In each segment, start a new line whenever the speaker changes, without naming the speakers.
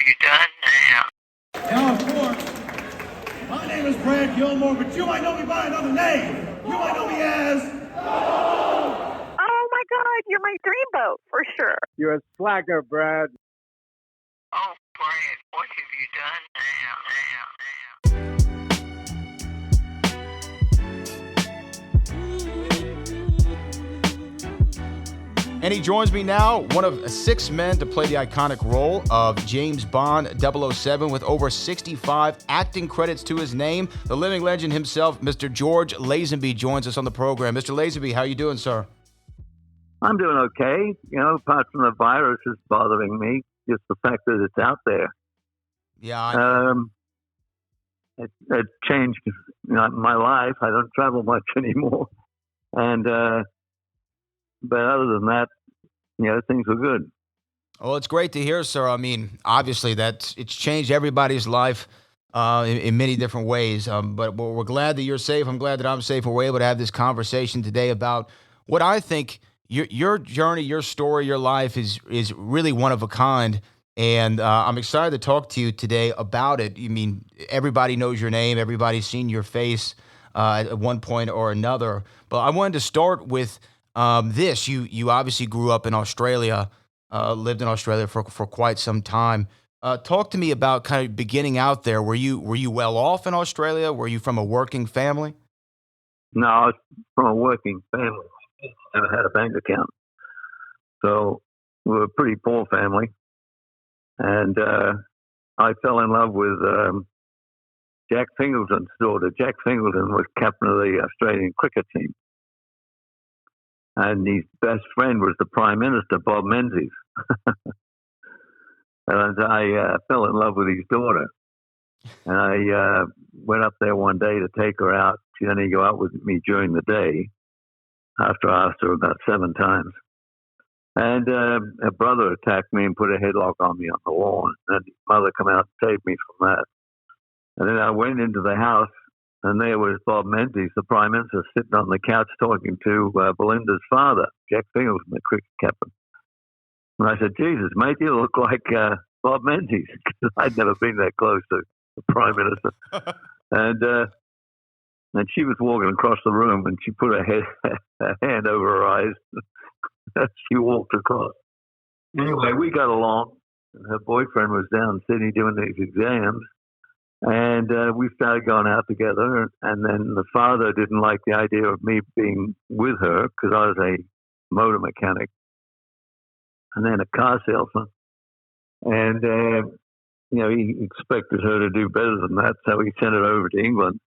you done now?
Now, of course, my name is Brad Gilmore, but you might know me by another name. You might know me as...
Oh, my God, you're my dreamboat, for sure.
You're a slacker, Brad.
Oh, Brad, what have you done now?
And he joins me now, one of 6 men to play the iconic role of James Bond 007 with over 65 acting credits to his name. The living legend himself, Mr. George Lazenby, joins us on the program. Mr. Lazenby, how you doing, sir?
I'm doing okay. You know, apart from the virus is bothering me, just the fact that it's out there.
Yeah.
It changed my life. I don't travel much anymore. And, but other than that, things were good.
Well, it's great to hear, sir. I mean, obviously it's changed everybody's life in many different ways. But we're glad that you're safe. I'm glad that I'm safe. We're able to have this conversation today about what I think your journey, your story, your life is really one of a kind. And I'm excited to talk to you today about it. I mean, everybody knows your name. Everybody's seen your face at one point or another. But I wanted to start with this. You obviously grew up in Australia, lived in Australia for quite some time. Talk to me about kind of beginning out there. Were you well off in Australia? Were you from a working family?
No, I was from a working family. Never had a bank account. So we were a pretty poor family. And I fell in love with Jack Fingleton's daughter. Jack Fingleton was captain of the Australian cricket team. And his best friend was the Prime Minister, Bob Menzies. And I fell in love with his daughter. And I went up there one day to take her out. She'd only go out with me during the day after I asked her about 7 times. And her brother attacked me and put a headlock on me on the lawn. And his mother came out and saved me from that. And then I went into the house, and there was Bob Menzies, the Prime Minister, sitting on the couch talking to Belinda's father, Jack Fingleton, the cricket captain. And I said, Jesus, mate, you look like Bob Menzies, because I'd never been that close to the Prime Minister. And she was walking across the room, and she put her hand over her eyes as she walked across. Anyway, we got along, and her boyfriend was down in Sydney doing these exams. And we started going out together, and then the father didn't like the idea of me being with her because I was a motor mechanic and then a car salesman. And, he expected her to do better than that, so he sent her over to England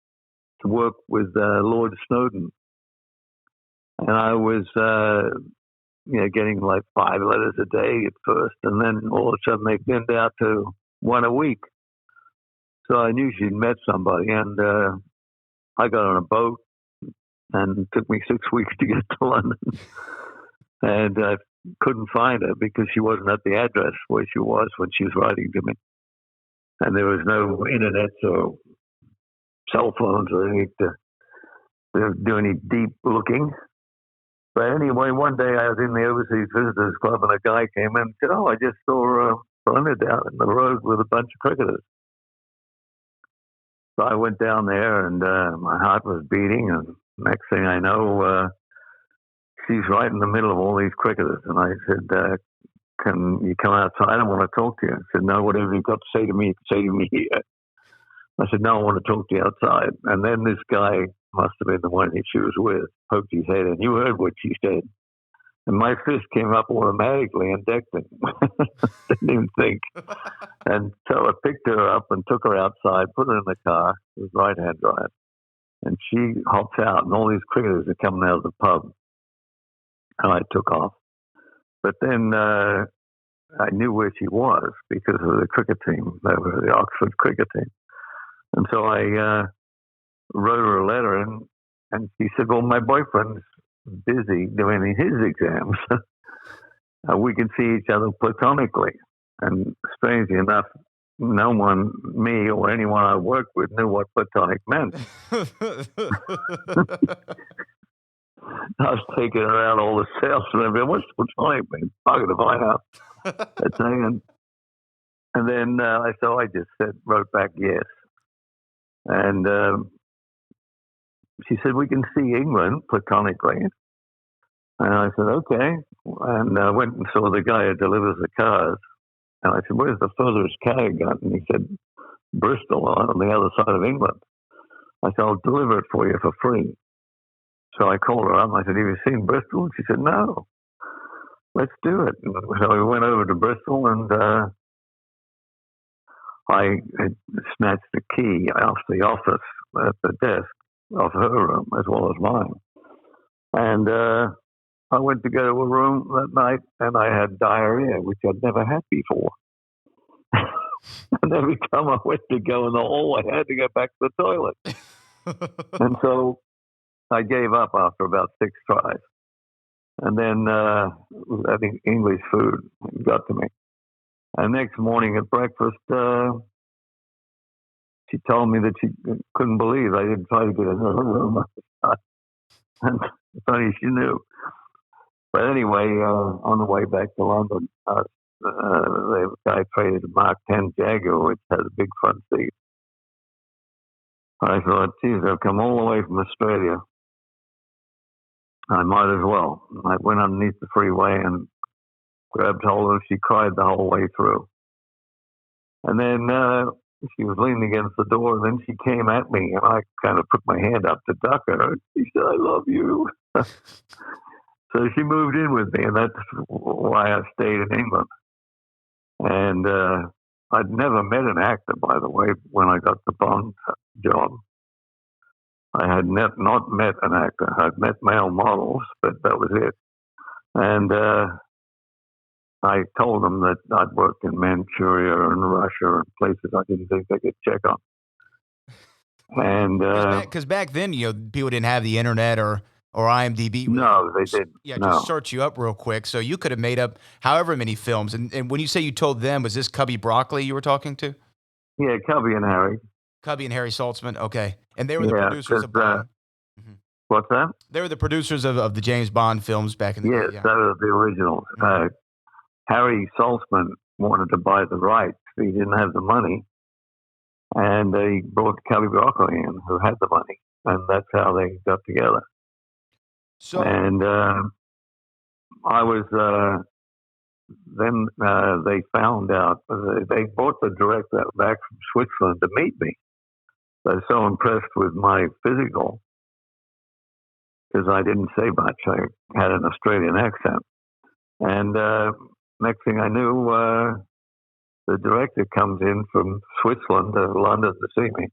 to work with Lord Snowden. And I was, getting like 5 letters a day at first, and then all of a sudden they thinned out to 1 a week. So I knew she'd met somebody, and I got on a boat, and it took me 6 weeks to get to London. And I couldn't find her because she wasn't at the address where she was when she was writing to me. And there was no internet or cell phones or anything to do any deep looking. But anyway, one day I was in the Overseas Visitors Club, and a guy came in and said, I just saw Belinda down in the road with a bunch of cricketers. So I went down there, and my heart was beating, and next thing I know, she's right in the middle of all these cricketers. And I said, can you come outside? I want to talk to you. I said, no, whatever you've got to say to me, you can say to me here. I said, no, I want to talk to you outside. And then this guy must have been the one that she was with, poked his head, and you heard what she said. And my fist came up automatically and decked him. Didn't even think. And so I picked her up and took her outside, put her in the car. It was right-hand drive. And she hops out, and all these cricketers are coming out of the pub. And I took off. But then I knew where she was because of the cricket team. They were the Oxford cricket team. And so I wrote her a letter, and she said, well, my boyfriend's busy doing his exams. We can see each other platonically. And strangely enough, no one, me or anyone I worked with, knew what platonic meant. I was taking around all the salesmen. What's platonic mean? I'm going to find out. And then so I just wrote back yes. And she said, we can see England platonically. And I said, okay. And I went and saw the guy who delivers the cars. And I said, where's the furthest car you got? And he said, Bristol, on the other side of England. I said, I'll deliver it for you for free. So I called her up. I said, have you seen Bristol? And she said, no. Let's do it. And so we went over to Bristol, and I had snatched the key off the office at the desk of her room as well as mine. And I went to go to a room that night, and I had diarrhea, which I'd never had before. And every time I went to go in the hall, I had to go back to the toilet. And so I gave up after about 6 tries. And then I think English food got to me. And next morning at breakfast, she told me that she couldn't believe I didn't try to get another room. And funny, she knew. But anyway, on the way back to London, the guy traded a Mark 10 Jaguar, which has a big front seat. I thought, geez, I've come all the way from Australia. I might as well. I went underneath the freeway and grabbed hold of her. She cried the whole way through. And then she was leaning against the door, and then she came at me, and I kind of put my hand up to duck her. She said, I love you. So she moved in with me, and that's why I stayed in England. And I'd never met an actor, by the way, when I got the Bond job. I had not met an actor. I'd met male models, but that was it. And I told them that I'd worked in Manchuria and Russia and places I didn't think they could check on. And
because back then, people didn't have the internet or IMDb.
No, they didn't.
Yeah,
no.
Just search you up real quick. So you could have made up however many films. And when you say you told them, was this Cubby Broccoli you were talking to?
Yeah, Cubby and Harry.
Cubby and Harry Saltzman. Okay. And they were the producers of Bond.
What's that?
They were the producers of the James Bond films back in the day.
Yes, they were the originals. Harry Saltzman wanted to buy the rights. He didn't have the money. And they brought Cubby Broccoli in, who had the money. And that's how they got together.
So,
and I was, then they found out, they brought the director back from Switzerland to meet me. They were so impressed with my physical, because I didn't say much. I had an Australian accent. And next thing I knew, the director comes in from Switzerland to London to see me.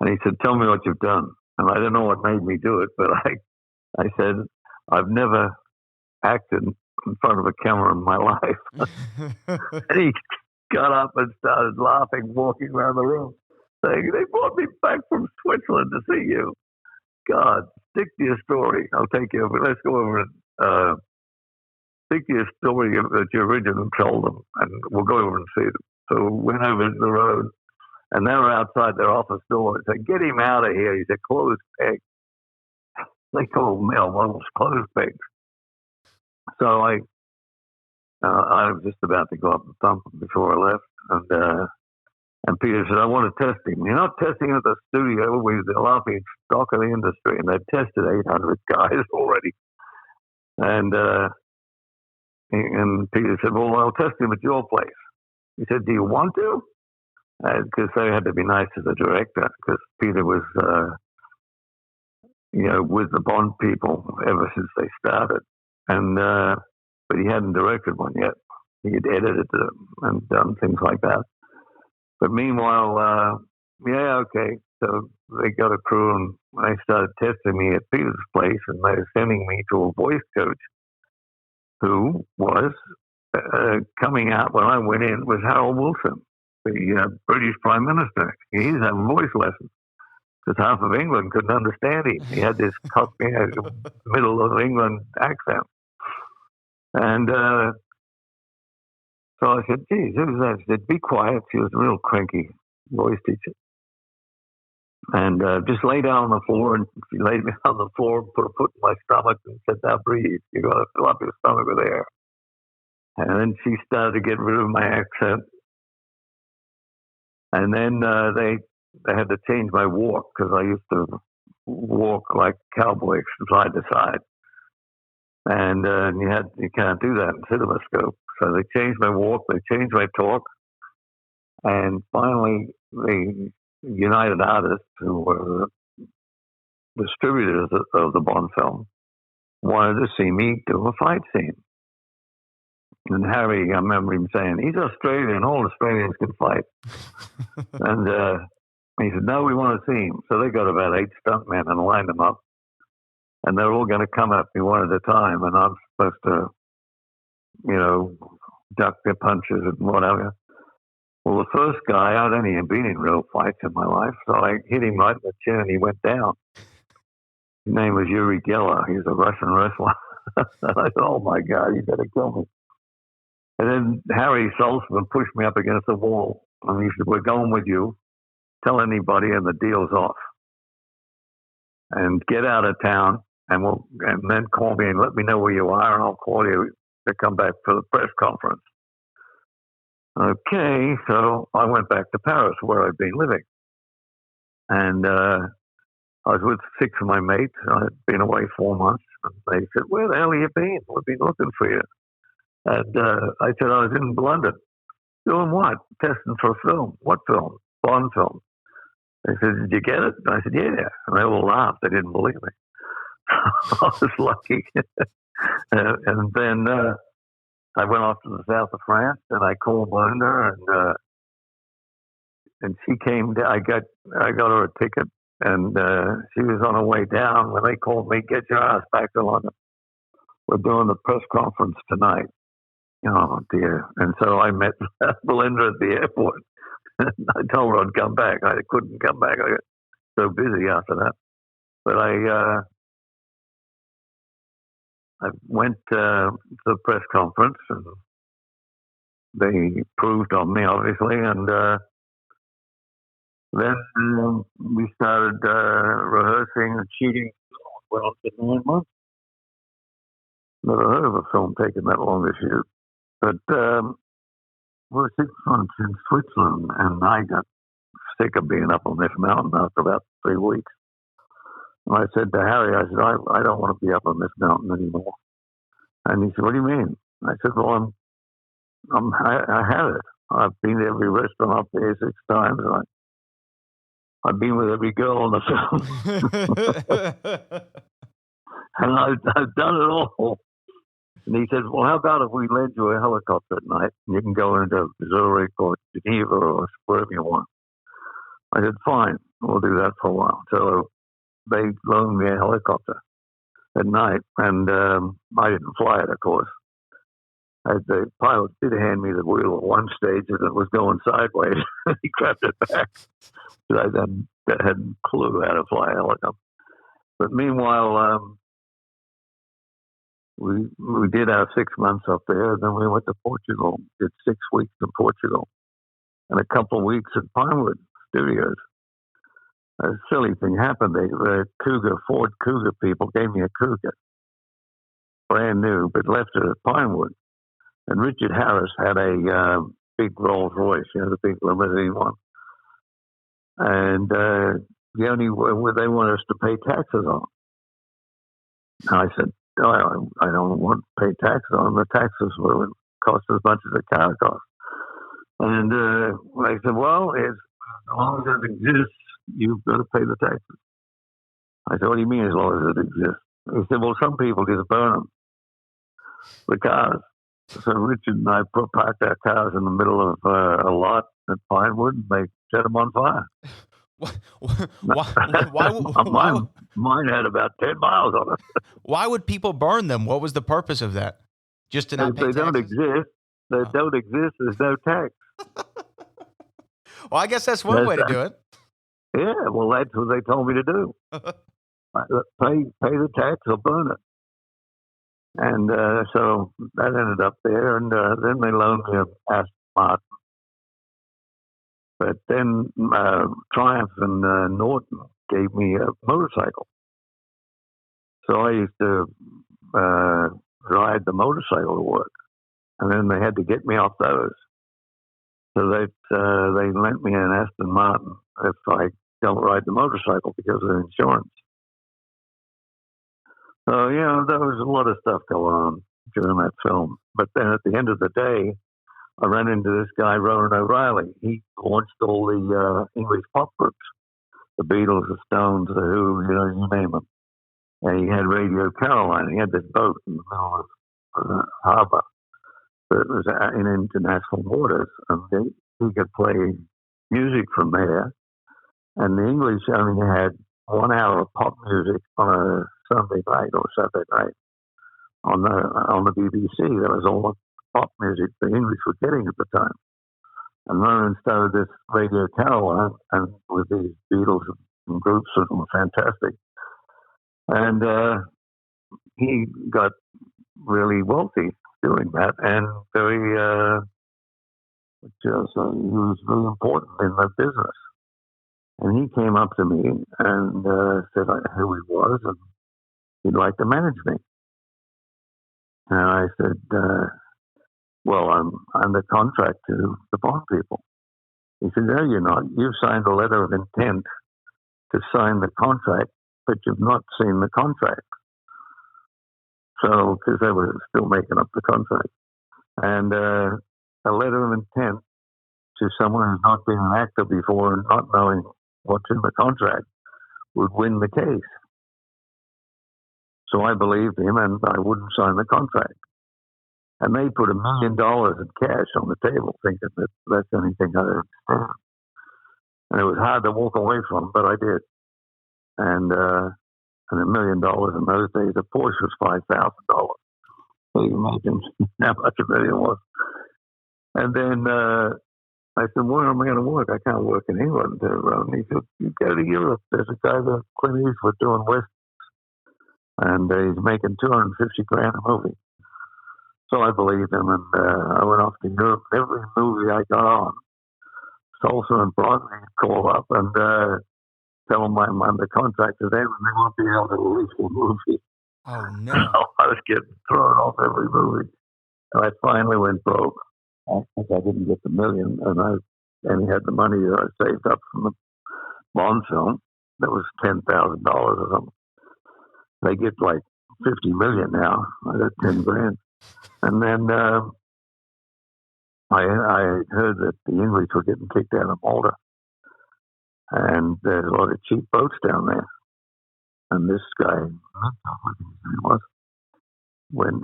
And he said, tell me what you've done. And I don't know what made me do it, but I said, I've never acted in front of a camera in my life. And he got up and started laughing, walking around the room, saying, they brought me back from Switzerland to see you. God, stick to your story. I'll take you over. Let's go over and stick to your story that you originally told them, and we'll go over and see them. So we went over the road, and they were outside their office door and said, get him out of here. He's a closed peg. They call male models closed pegs. So I was just about to go up and thump him before I left, and Peter said, I want to test him. You're not testing at the studio. We're the laughing stock of the industry, and they've tested 800 guys already. And Peter said, well, I'll test him at your place. He said, do you want to? Because they had to be nice to the director, because Peter was, with the Bond people ever since they started. And but he hadn't directed one yet. He had edited them and done things like that. But meanwhile, okay. So they got a crew, and they started testing me at Peter's place, and they were sending me to a voice coach who was coming out when I went in was Harold Wilson, the British Prime Minister. He's having voice lessons because half of England couldn't understand him. He had this middle of England accent. And so I said, geez, who's that? She said, be quiet. She was a real cranky voice teacher. And just lay down on the floor. And she laid me on the floor and put a foot in my stomach and said, now breathe. You've got to fill up your stomach with air. And then she started to get rid of my accent. And then they had to change my walk because I used to walk like a cowboy side to side. And you can't do that in CinemaScope. So they changed my walk, they changed my talk. And finally, the United Artists, who were distributors of the Bond film, wanted to see me do a fight scene. And Harry, I remember him saying, he's Australian, all Australians can fight. And he said, no, we want to see him. So they got about 8 stuntmen and lined them up. And they're all going to come at me one at a time. And I'm supposed to, duck their punches and whatever. Well, the first guy, I'd only been in real fights in my life. So I hit him right in the chin and he went down. His name was Yuri Geller. He's a Russian wrestler. And I said, oh my God, you better kill me. And then Harry Saltzman pushed me up against the wall. And he said, we're going with you. Tell anybody and the deal's off. And get out of town and then call me and let me know where you are and I'll call you to come back for the press conference. Okay, so I went back to Paris where I'd been living. And I was with 6 of my mates. I'd been away 4 months. And they said, where the hell have you been? We've been looking for you. And I said, I was in London. Doing what? Testing for a film. What film? Bond film. They said, did you get it? And I said, yeah. And they all laughed. They didn't believe me. I was lucky. And then I went off to the south of France and I called Belinda and she came down. I got her a ticket and she was on her way down when they called me, get your ass back to London. We're doing the press conference tonight. Oh dear. And so I met Belinda at the airport. I told her I'd come back. I couldn't come back. I got so busy after that. But I went to the press conference and they proved on me, obviously. And then we started rehearsing and shooting. Went on for 9 months. Never heard of a film taking that long to shoot. But we were 6 months in Switzerland, and I got sick of being up on this mountain after about 3 weeks. And I said to Harry, I said, I don't want to be up on this mountain anymore. And he said, what do you mean? I said, well, I had it. I've been to every restaurant up there 6 times, and I've been with every girl on the film. And I've done it all. And he said, well, how about if we lend you a helicopter at night and you can go into Zurich or Geneva or wherever you want? I said, fine, we'll do that for a while. So they loaned me a helicopter at night, and I didn't fly it, of course. The pilot did hand me the wheel at one stage, and it was going sideways. He grabbed it back. I then hadn't a clue how to fly a helicopter. But meanwhile, we did our 6 months up there, and then we went to Portugal. Did 6 weeks in Portugal, and a couple of weeks at Pinewood Studios. A silly thing happened. The Ford Cougar people gave me a Cougar, brand new, but left it at Pinewood. And Richard Harris had a big Rolls Royce, the big limousine one. And the only they wanted us to pay taxes on. And I said, no, I don't want to pay taxes on them. The taxes would cost as much as a car costs. And I said, well, as long as it exists, you've got to pay the taxes. I said, what do you mean as long as it exists? He said, well, some people just burn them, the cars. So Richard and I parked our cars in the middle of a lot at Pinewood, and they set them on fire. Mine had about 10 miles on it.
Why would people burn them? What was the purpose of that? Just to not pay taxes?
They don't exist. They don't exist. There's no tax.
Well, I guess that's one way to do it.
Yeah, well, that's what they told me to do. Pay the tax or burn it. And so that ended up there, and then they loaned me an Aston Martin. But then Triumph and Norton gave me a motorcycle. So I used to ride the motorcycle to work. And then they had to get me off those. So they lent me an Aston Martin if I don't ride the motorcycle because of insurance. So, there was a lot of stuff going on during that film. But then at the end of the day, I ran into this guy, Ronan O'Reilly. He launched all the English pop groups, the Beatles, the Stones, the Who, you name them. And he had Radio Caroline. He had this boat in the middle of the harbor that was in international waters. And he could play music from there. And the English only had 1 hour of pop music on a Sunday night or Saturday night on the BBC. That was all the pop music the English were getting at the time. And Ronan started this Radio Caroline and with these Beatles and groups that were fantastic. And he got really wealthy doing that, and he was very important in the business. And he came up to me and said who he was, and he'd like to manage me. And I said, well, I'm under contract to the Bond people. He said, no, you're not. You've signed a letter of intent to sign the contract, but you've not seen the contract. So, because they were still making up the contract. And a letter of intent to someone who's not been an actor before and not knowing what's in the contract would win the case. So I believed him and I wouldn't sign the contract. And they put $1 million in cash on the table, thinking that that's anything I understand. And it was hard to walk away from, but I did. And $1 million in those days, a Porsche was $5,000. So you imagine how much a million was. And then I said, where am I going to work? I can't work in England. And he said, you go to Europe. There's a guy there, Clint Eastwood, doing West, and he's making $250,000 a movie. So I believed him, and I went off to Europe. Every movie I got on, Salsa and Broadway call up and tell them I'm under contract to them, and they won't be able to release the movie.
Oh, no.
So I was getting thrown off every movie. And I finally went broke. I didn't get the $1 million, and I only had the money that I saved up from the Bond film. That was $10,000 or something. They get like $50 million now. I got $10,000. And then I heard that the English were getting kicked out of Malta. And there's a lot of cheap boats down there. And this guy, was when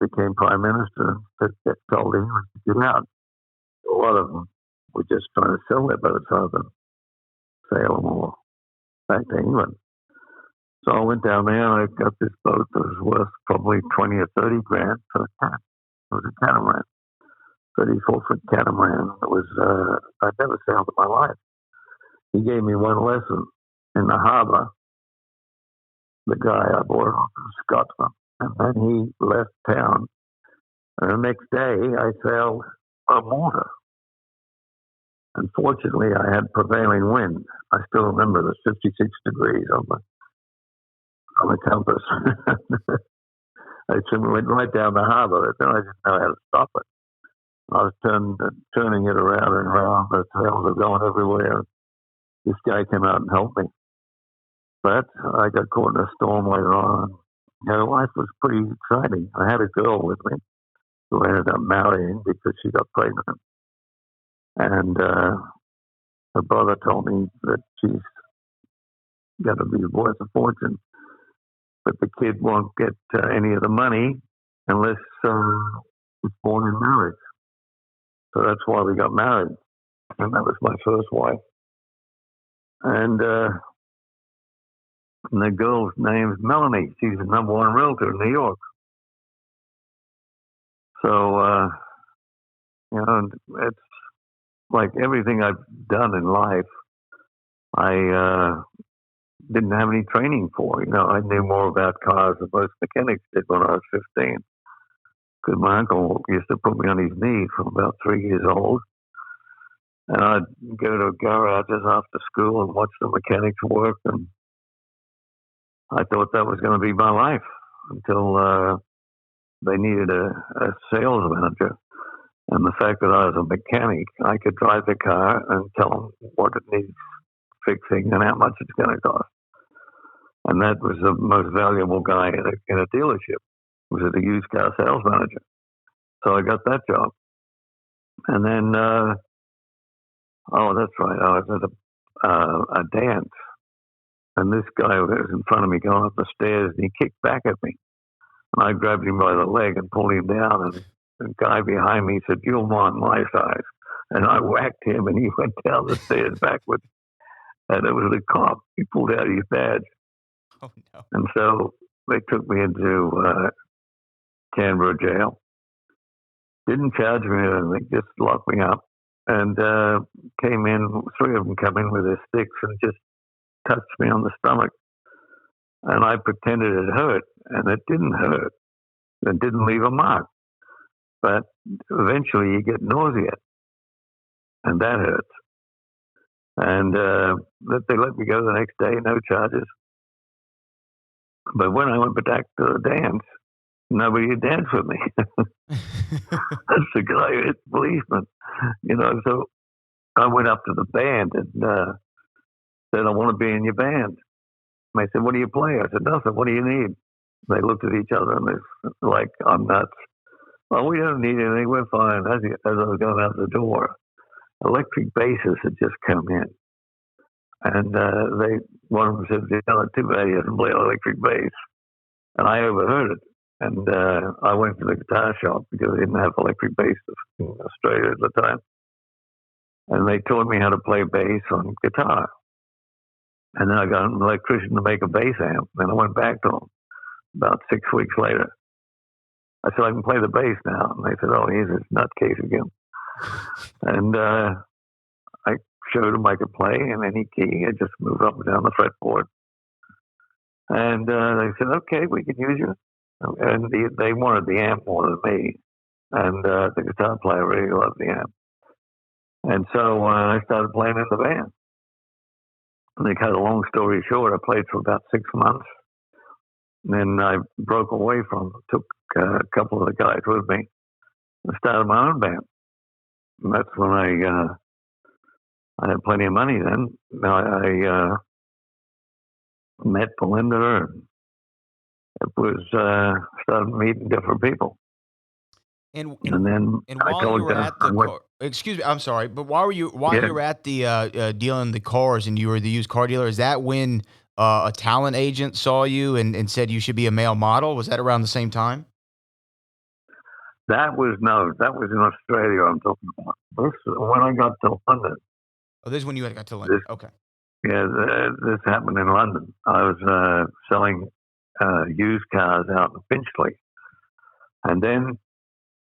became prime minister, told England to get out. A lot of them were just trying to sell their boats rather than sail them all back to England. So I went down there and I got this boat that was worth probably 20 or 30 grand for a cat. It was a catamaran, 34-foot catamaran. It was I'd never sailed in my life. He gave me one lesson in the harbour. The guy I bought it off from Scotland, and then he left town. And the next day, I sailed on water. Unfortunately, I had prevailing wind. I still remember the 56 degrees on the compass. I went right down the harbour. Then I didn't know how to stop it. I was turning it around and around. The sails were going everywhere. This guy came out and helped me. But I got caught in a storm later on. Life was pretty exciting. I had a girl with me who I ended up marrying because she got pregnant. And her brother told me that she's going to be worth a fortune. But the kid won't get any of the money unless it's born in marriage. So that's why we got married. And that was my first wife. And the girl's name's Melanie. She's the #1 realtor in New York. So, it's like everything I've done in life, I didn't have any training for. I knew more about cars than most mechanics did when I was 15. Because my uncle used to put me on his knee from about 3 years old. And I'd go to garages after school and watch the mechanics work. And I thought that was going to be my life until they needed a sales manager. And the fact that I was a mechanic, I could drive the car and tell them what it needs fixing and how much it's going to cost. And that was the most valuable guy in a dealership, was a used car sales manager. So I got that job. And then, that's right, I was at a dance. And this guy was in front of me going up the stairs, and he kicked back at me. And I grabbed him by the leg and pulled him down. And the guy behind me said, "You're my size." And I whacked him, and he went down the stairs backwards. And it was the cop. He pulled out his badge.
Oh, no.
And so they took me into Canberra jail. Didn't charge me anything, just locked me up. And came in, three of them come in with their sticks and just touched me on the stomach. And I pretended it hurt, and it didn't hurt. It didn't leave a mark. But eventually you get nausea, and that hurts. And they let me go the next day, no charges. But when I went back to the dance, nobody would dance with me. That's the guy, it's policeman. So I went up to the band and said, "I want to be in your band." And they said, "What do you play?" I said, "Nothing. What do you need?" They looked at each other and they're like, "I'm nuts." "Well, we don't need anything. We're fine." As I was going out the door, electric basses had just come in. And one of them said, "Too bad he doesn't play electric bass." And I overheard it. And I went to the guitar shop because they didn't have electric bass in Australia at the time. And they taught me how to play bass on guitar. And then I got an electrician to make a bass amp. And I went back to them about 6 weeks later. I said, "I can play the bass now." And they said, "Oh, he's this nutcase again." And I showed them I could play in any key. I just moved up and down the fretboard. And they said, "Okay, we can use you." And they wanted the amp more than me. And the guitar player really loved the amp. And so I started playing in the band. And to cut a long story short, I played for about 6 months. And then I broke away from them, took a couple of the guys with me, and started my own band. And that's when I had plenty of money then. I met Belinda, and it was started meeting different people.
And
then I
while
told
you were
them,
at the car, excuse me, I'm sorry, but while you were at the dealing the cars and you were the used car dealer, is that when a talent agent saw you and said you should be a male model? Was that around the same time?
That was in Australia I'm talking about. When I got to London.
Oh, this is when you got to London. Okay.
Yeah, this happened in London. I was selling used cars out in Finchley. And then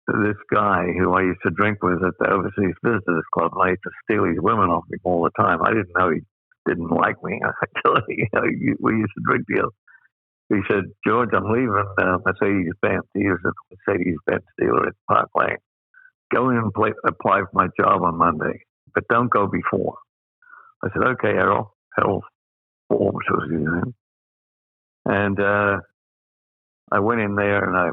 this guy who I used to drink with at the Overseas Visitors Club, and I used to steal his women off him all the time. I didn't know he didn't like me. Actually, we used to drink together. He said, "George, I'm leaving Mercedes-Benz." He was a Mercedes-Benz dealer at Park Lane. "Go in and apply for my job on Monday, but don't go before." I said, "Okay, Errol." Errol Forbes was his name. And I went in there and I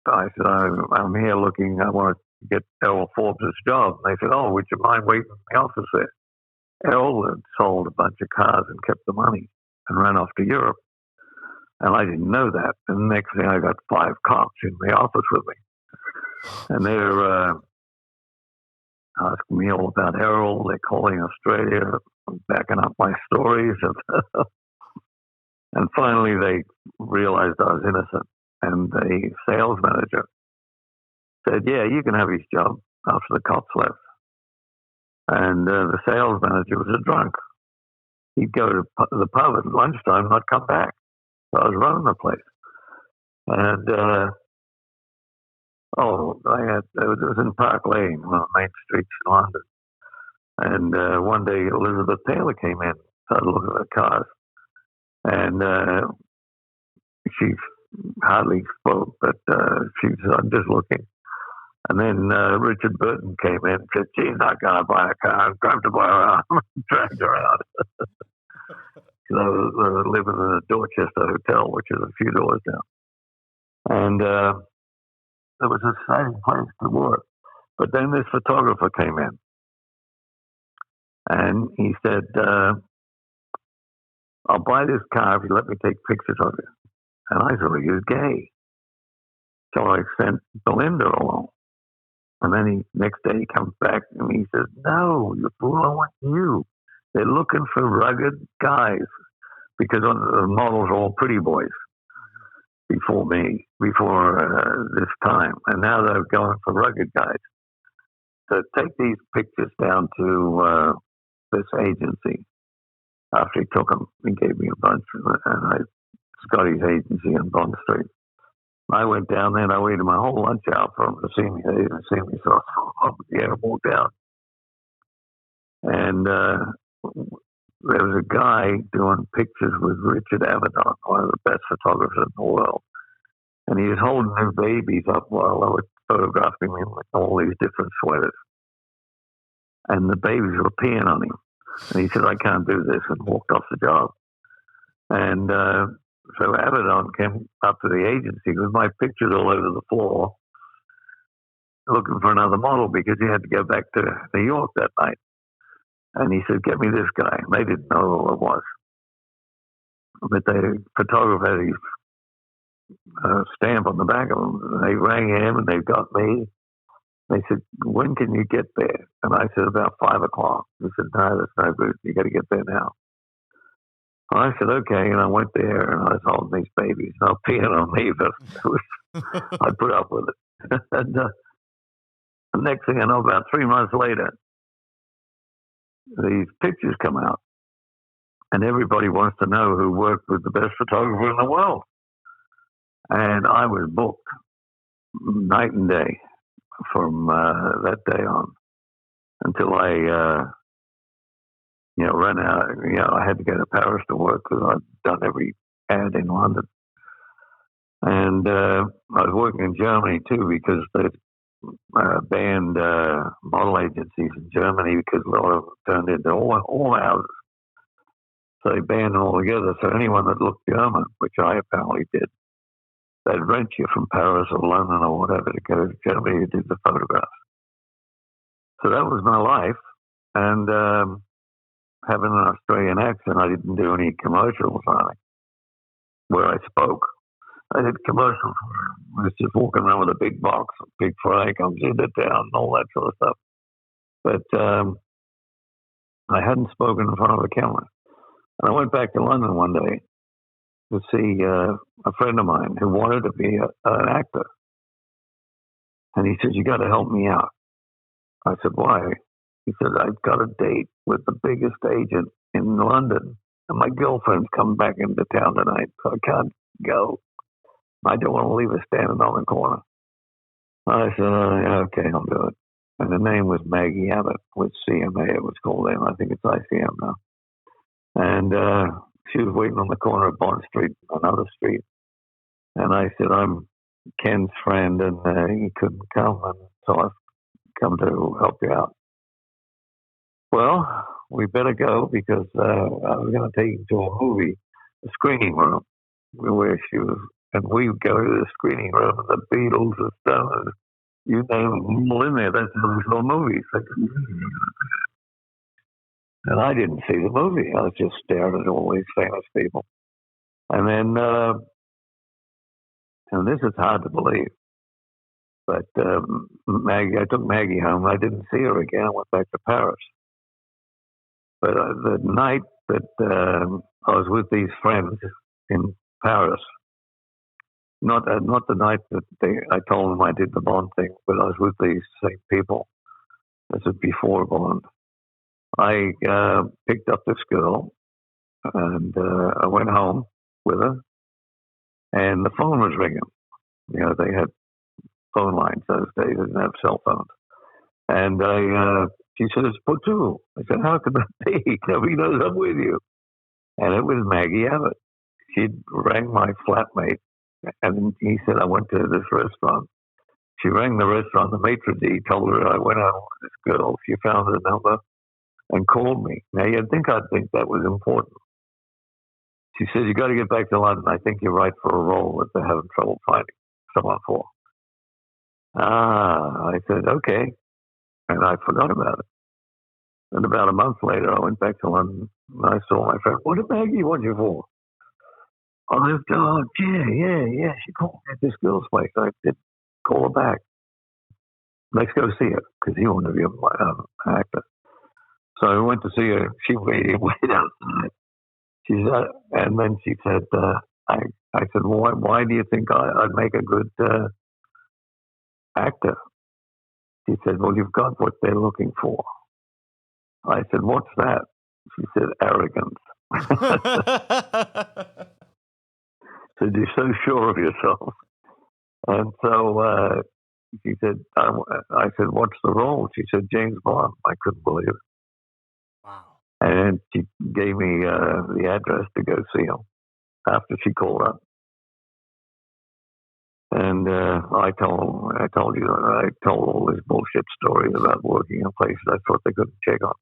said, I'm here looking, I want to get Errol Forbes' job. And they said, "Oh, would you mind waiting in the office there?" Errol had sold a bunch of cars and kept the money and ran off to Europe. And I didn't know that. And the next thing, I got 5 cops in the office with me. And they're asking me all about Errol. They're calling Australia, backing up my stories. And finally, they realized I was innocent. And the sales manager said, "Yeah, you can have his job," after the cops left. And the sales manager was a drunk. He'd go to the pub at lunchtime and not come back. So I was running the place. And, it was in Park Lane, one of the main streets in London. And one day Elizabeth Taylor came in, started looking at the cars. And she hardly spoke, but she said, "I'm just looking." And then Richard Burton came in and said, "She's not going to buy a car," and grabbed her by her arm and dragged her out. Because I was living in a Dorchester hotel, which is a few doors down. And it was an exciting place to work. But then this photographer came in, and he said, I'll buy this car if you let me take pictures of you. And I thought he was gay. So I sent Belinda along. And then next day he comes back and he says, no, you fool, I want you. They're looking for rugged guys because the models are all pretty boys before this time. And now they're going for rugged guys. So take these pictures down to this agency. After he took them, he gave me a bunch. And Scotty's agency in Bond Street. I went down there and I waited my whole lunch out for him to see me. They didn't see me, so I walked down. And there was a guy doing pictures with Richard Avedon, one of the best photographers in the world. And he was holding his babies up while I was photographing him with all these different sweaters. And the babies were peeing on him. And he said, I can't do this, and walked off the job. And so Avedon came up to the agency with my pictures all over the floor, looking for another model because he had to go back to New York that night. And he said, get me this guy. And they didn't know who it was. But the photographer had his stamp on the back of him. They rang him and they got me. They said, when can you get there? And I said, about 5 o'clock. He said, no, that's no good. You got to get there now. I said, okay, and I went there, and I was holding these babies, and I was peeing on me, but I put up with it. And the next thing I know, about 3 months later, these pictures come out, and everybody wants to know who worked with the best photographer in the world. And I was booked night and day from that day on until I... ran out. I had to go to Paris to work because I'd done every ad in London. And I was working in Germany too because they banned model agencies in Germany because a lot of them turned into all houses. So they banned them all together. So anyone that looked German, which I apparently did, they'd rent you from Paris or London or whatever to go to Germany to do the photographs. So that was my life. And having an Australian accent, I didn't do any commercials where I spoke. I did commercials where I was just walking around with a big box, a big fry, comes into town, and all that sort of stuff. But I hadn't spoken in front of a camera. And I went back to London one day to see a friend of mine who wanted to be an actor. And he said, you got to help me out. I said, why? He said, I've got a date with the biggest agent in London, and my girlfriend's coming back into town tonight, so I can't go. I don't want to leave her standing on the corner. I said, yeah, okay, I'll do it. And the name was Maggie Abbott with CMA, it was called then. I think it's ICM now. And she was waiting on the corner of Bond Street, another street. And I said, I'm Ken's friend, and he couldn't come, and so I've come to help you out. Well, we better go because I was going to take him to a movie, a screening room, where she was, and we go to the screening room, and the Beatles, the Stones, you name them, all in there. That's how they saw movies. And I didn't see the movie. I was just staring at all these famous people. And then, and this is hard to believe, but Maggie, I took Maggie home. I didn't see her again. I went back to Paris. But the night that I was with these friends in Paris, not the night that I told them I did the Bond thing, but I was with these same people. This is before Bond. I picked up this girl, and I went home with her, and the phone was ringing. They had phone lines those days. They didn't have cell phones. And she said, it's Portrayal. I said, how could that be? Nobody knows I'm with you. And it was Maggie Abbott. She rang my flatmate, and he said, I went to this restaurant. She rang the restaurant. The maitre d' told her I went out with this girl. She found her number and called me. Now, you'd think I'd think that was important. She said, you got to get back to London. I think you're right for a role that they're having trouble finding someone for. I said, okay. and I forgot about it. And about a month later, I went back to London, and I saw my friend. What did Maggie want you for? I said, oh, yeah. She called me at this girl's place. I did call her back. Let's go see her, because he wanted to be an actor. So I went to see her. She waited outside. She said, and then she said, I said, well, why do you think I'd make a good actor? She said, well, you've got what they're looking for. I said, what's that? She said, arrogance. Said, you're so sure of yourself. And so she said, I said, what's the role? She said, James Bond. I couldn't believe it.
Wow.
And she gave me the address to go see him after she called up. And I told all these bullshit stories about working in places I thought they couldn't check on.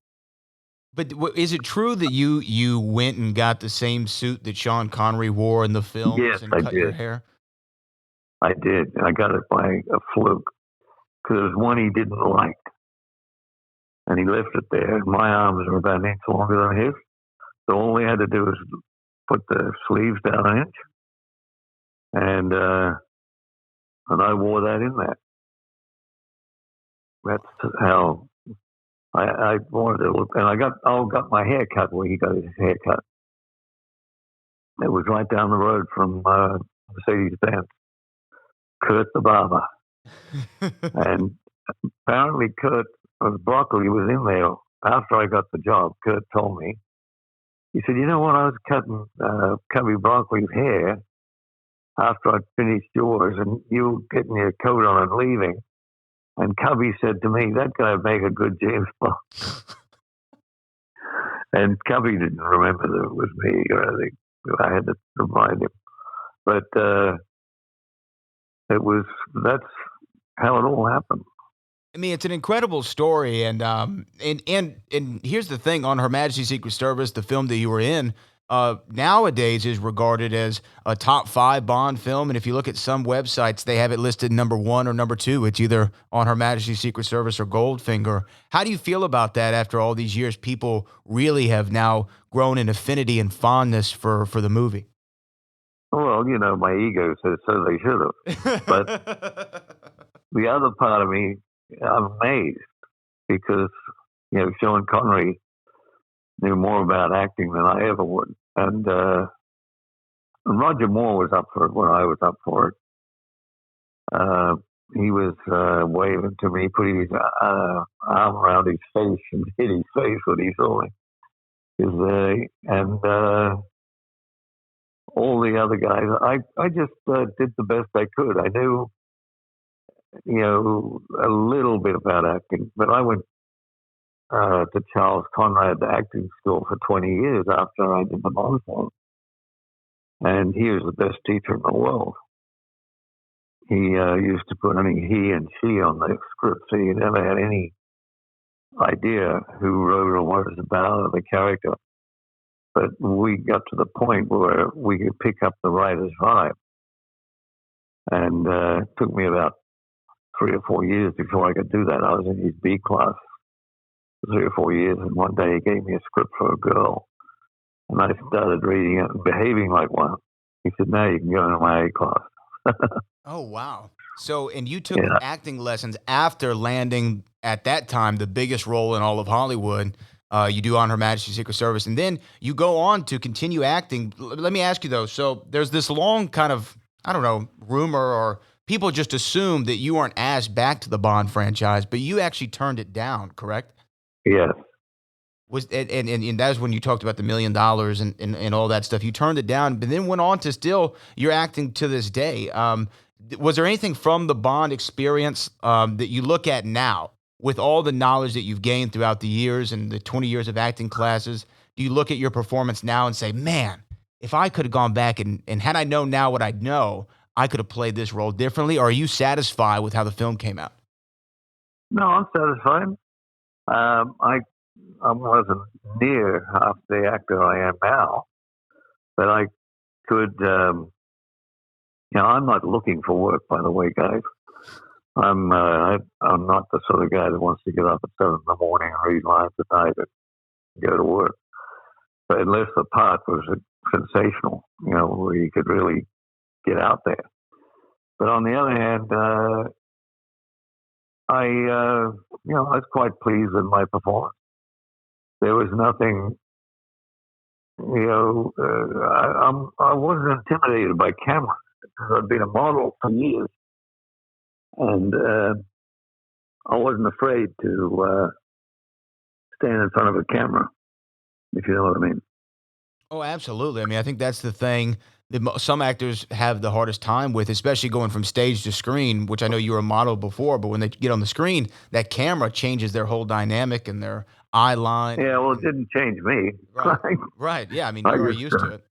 But is it true that you went and got the same suit that Sean Connery wore in the films
Yes,
and
I
cut
did.
your hair?
I did. I got it by a fluke because there was one he didn't like. And he left it there. My arms were about an inch longer than his. So all we had to do was put the sleeves down an inch. And I wore that in there. That's how I wanted to look. And I got my hair cut where he got his hair cut. It was right down the road from Mercedes-Benz. Kurt the barber. And apparently Broccoli was in there after I got the job. Kurt told me. He said, you know what, I was cutting Cubby Broccoli's hair after I'd finished yours, and you were getting your coat on and leaving. And Cubby said to me, that guy would make a good James Bond. And Cubby didn't remember that it was me or anything. I had to remind him. But that's how it all happened.
I mean, it's an incredible story, and here's the thing: on Her Majesty's Secret Service, the film that you were in, nowadays is regarded as a top 5 Bond film. And if you look at some websites, they have it listed number 1 or number 2. It's either on Her Majesty's Secret Service or Goldfinger. How do you feel about that after all these years? People really have now grown in affinity and fondness for the movie.
Well, you know, my ego says so they should have. But the other part of me, I'm amazed because, you know, Sean Connery knew more about acting than I ever would. And Roger Moore was up for it when I was up for it. He was waving to me, putting his arm around his face and hit his face when he saw me. And all the other guys, I just did the best I could. I knew, you know, a little bit about acting, but I went to Charles Conrad acting school for 20 years after I did the Bond film. And he was the best teacher in the world. He used to put only he and she on the script, so you never had any idea who wrote or what it was about or the character. But we got to the point where we could pick up the writer's vibe. And it took me about 3 or 4 years before I could do that. I was in his B class for 3 or 4 years, and one day he gave me a script for a girl. And I started reading it and behaving like one. He said, now you can go into my A class.
Oh, wow. So, and you took acting lessons after landing, at that time, the biggest role in all of Hollywood. You do on Her Majesty's Secret Service. And then you go on to continue acting. Let me ask you, though. So there's this long kind of, I don't know, rumor, or people just assume that you weren't asked back to the Bond franchise, but you actually turned it down, correct?
Yes.
And that was when you talked about the $1 million and all that stuff. You turned it down, but then went on to still, you're acting to this day. Was there anything from the Bond experience that you look at now, with all the knowledge that you've gained throughout the years and the 20 years of acting classes? Do you look at your performance now and say, man, if I could have gone back and had I known now what I know, I could have played this role differently? Or are you satisfied with how the film came out?
No, I'm satisfied. I wasn't near half the actor I am now, but I could, I'm not looking for work, by the way, guys. I'm not the sort of guy that wants to get up at 7 in the morning and read lines at night and go to work. But unless the part was sensational, where you could really get out there. But on the other hand, I was quite pleased with my performance. There was nothing, I wasn't intimidated by cameras because I'd been a model for years, and I wasn't afraid to stand in front of a camera, if you know what I mean.
Oh, absolutely. I mean, I think that's the thing that some actors have the hardest time with, especially going from stage to screen, which I know you were a model before, but when they get on the screen, that camera changes their whole dynamic and their eye line.
Yeah, well, it didn't change me.
Right. Right. Yeah. I mean,
I
you're already
just,
used to it.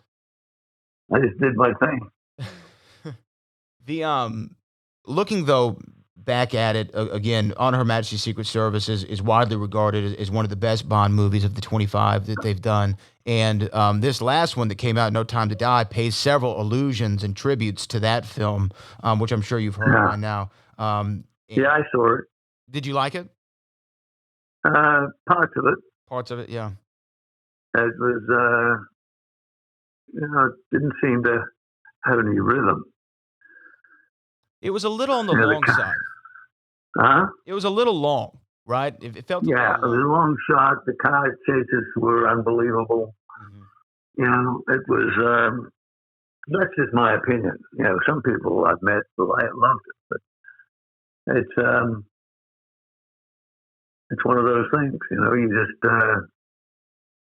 I just did my thing.
The looking though back at it again, On Her Majesty's Secret Service is widely regarded as one of the best Bond movies of the 25 that they've done. And this last one that came out, No Time to Die, pays several allusions and tributes to that film, which I'm sure you've heard by now.
Yeah, I saw it.
Did you like it?
Parts of it.
Parts of it, yeah.
It was, it didn't seem to have any rhythm.
It was a little on the long side.
Huh?
It was a little long, right? It felt
yeah, it was a long shot. The car chases were unbelievable.
Mm-hmm.
It was. That's just my opinion. Some people I've met loved it, but it's one of those things. You just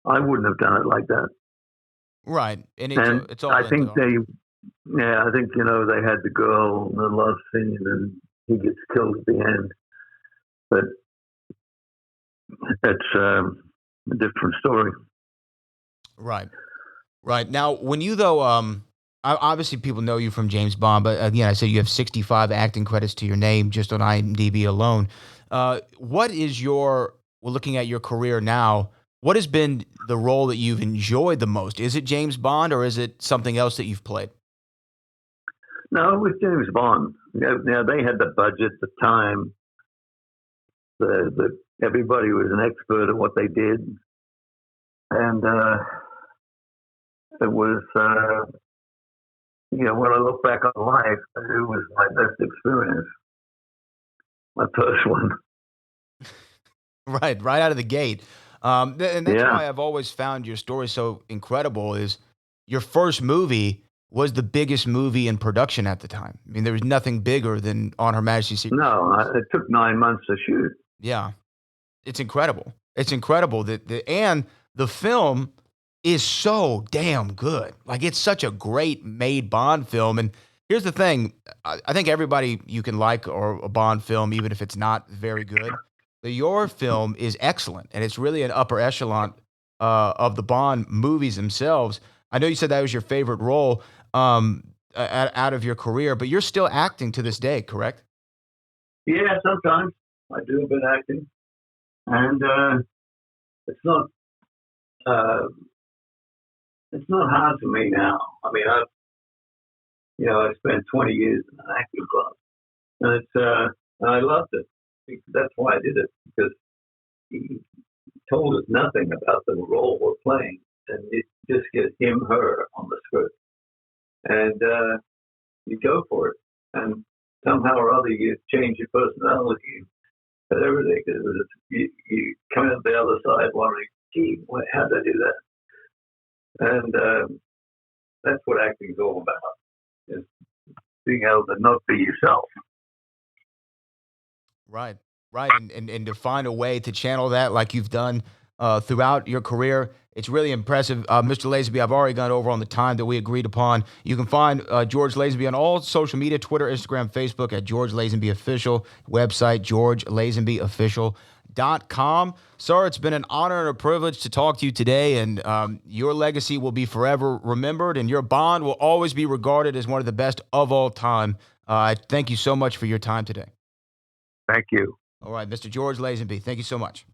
I wouldn't have done it like that.
Right, and it's all.
I think they had the girl in the love scene, and he gets killed at the end. But that's a different story.
Right. Now, when you obviously people know you from James Bond, but again, I say you have 65 acting credits to your name just on IMDb alone. What is looking at your career now, what has been the role that you've enjoyed the most? Is it James Bond or is it something else that you've played?
No, it was James Bond. Now they had the budget, the time. Everybody was an expert at what they did, and it was. When I look back on life, it was my best experience. My first one.
Right out of the gate. And that's why I've always found your story so incredible. Is your first movie was the biggest movie in production at the time. I mean, there was nothing bigger than On Her Majesty's Secret Service.
No, it took 9 months to shoot.
Yeah, it's incredible. It's incredible and the film is so damn good. Like, it's such a great made Bond film. And here's the thing: I think everybody you can like or a Bond film, even if it's not very good. Your film is excellent, and it's really an upper echelon of the Bond movies themselves. I know you said that was your favorite role out of your career, but you're still acting to this day, correct?
Yeah, sometimes I do a bit of acting, and it's not hard for me now. I mean, I spent 20 years in an acting class, and I loved it. That's why I did it, because he told us nothing about the role we're playing, and it just gets him, her on the script, and you go for it, and somehow or other you change your personality and everything. You come out the other side wondering, gee, how did I do that? And that's what acting is all about, is being able to not be yourself.
Right. And to find a way to channel that like you've done throughout your career, it's really impressive. Mr. Lazenby, I've already gone over on the time that we agreed upon. You can find George Lazenby on all social media, Twitter, Instagram, Facebook at George Lazenby Official, website, GeorgeLazenbyOfficial.com. Sir, it's been an honor and a privilege to talk to you today, and your legacy will be forever remembered, and your Bond will always be regarded as one of the best of all time. I thank you so much for your time today.
Thank you.
All right, Mr. George Lazenby, thank you so much.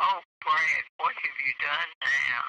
Oh, Brad, what have you done now?